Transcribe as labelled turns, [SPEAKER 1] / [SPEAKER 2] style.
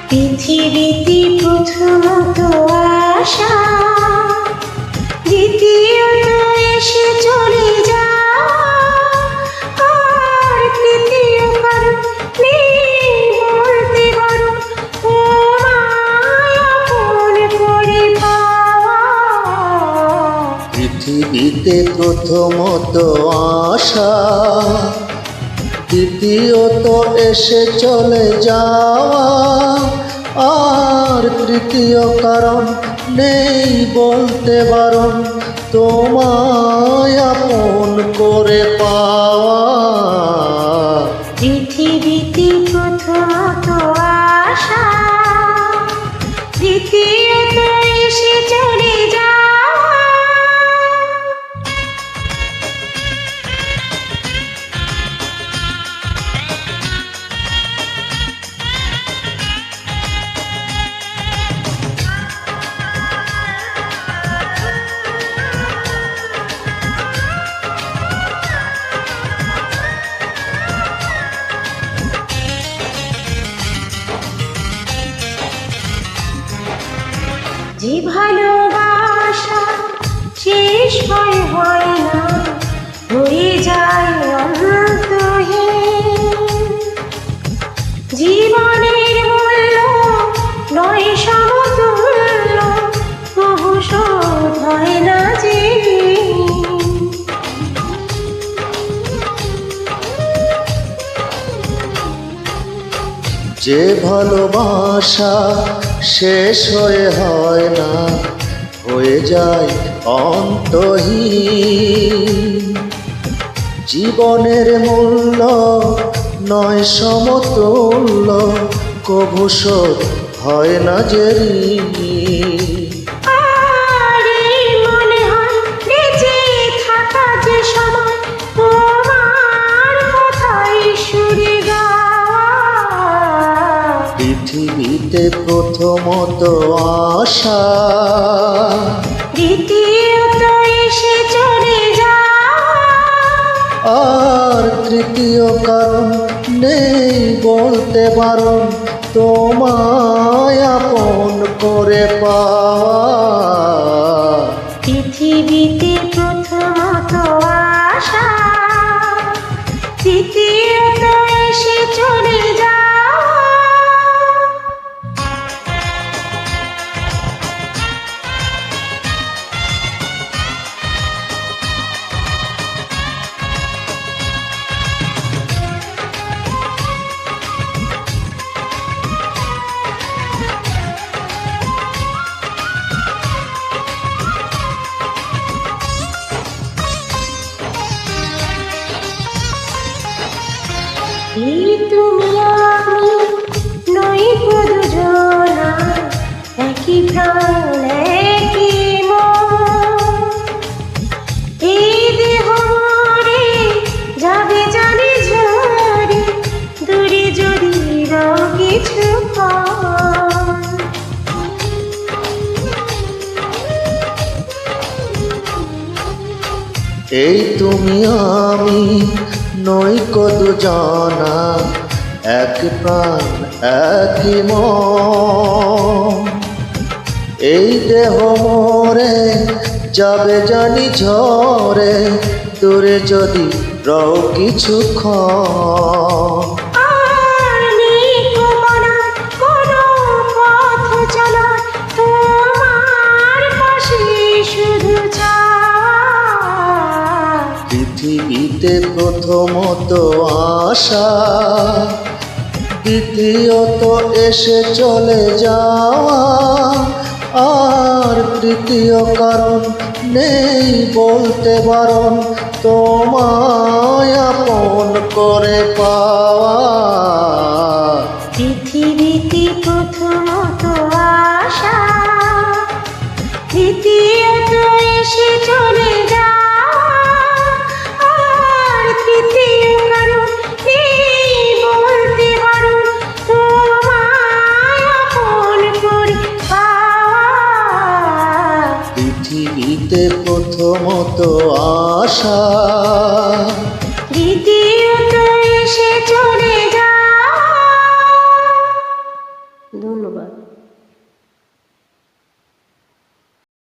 [SPEAKER 1] পৃথিবীতে প্রথমত আশা, দ্বিতীয়ত এসে চলে যাওয়া, আর তৃতীয় কারণ নেই বলতে পারো তোমায় আপন করে পাওয়া।
[SPEAKER 2] পৃথিবীতে প্রথমত আশা, দ্বিতীয়ত এসে চলে যাওয়া, আর তৃতীয় কারণ নেই বলতে বারণ তোমায় আপন করে পাওয়া।
[SPEAKER 1] পৃথিবীতে প্রথমত আশা, দ্বিতীয়ত এসে চলে যাওয়া। যে ভালোবাসা শেষ হয় না, হয়ে যায় অন্তহীন। জীবনের মূল্য নয় সমতুল্য, তবু শোধ হয় না যে।
[SPEAKER 2] যে ভালোবাসা শেষ হয় না, হয়ে যায় অন্তহীন। জীবনের মূল্য নয় সমতুল্য, কভু শোধ হয় না যে ঋণ। পৃথিবীতে প্রথমত আশা,
[SPEAKER 1] দ্বিতীয়ত এসে চলে যাওয়া,
[SPEAKER 2] আর তৃতীয় কারণ নেই বলতে বারণ তোমায় আপন করে পাওয়া।
[SPEAKER 1] পৃথিবীতে প্রথমত আশা, দ্বিতীয়ত এসে চলে যাওয়া। এই তুমি আমি নই দুজনা, একই প্রাণ একই মন। এই দেহ মরে যাবে জানি ঝরে, দূরে যদি রও কিছুক্ষণ।
[SPEAKER 2] এই তুমি আমি নই দুজনা, এক প্রাণ একই মন। এই দেহ মরে যাবে জানি ঝরে, দূরে যদি রও কিছুক্ষণ। পৃথিবীতে প্রথমত আশা, দ্বিতীয়ত এসে চলে যাওয়া, আর তৃতীয় কারণ নেই বলতে বারণ তোমায় আপন করে পাওয়া।
[SPEAKER 1] পৃথিবীতে প্রথমত আশা, দ্বিতীয়ত এসে চলে যাওয়া,
[SPEAKER 2] পৃথিবীতে প্রথমত আশা,
[SPEAKER 1] দ্বিতীয়ত এসে চলে যাওয়া।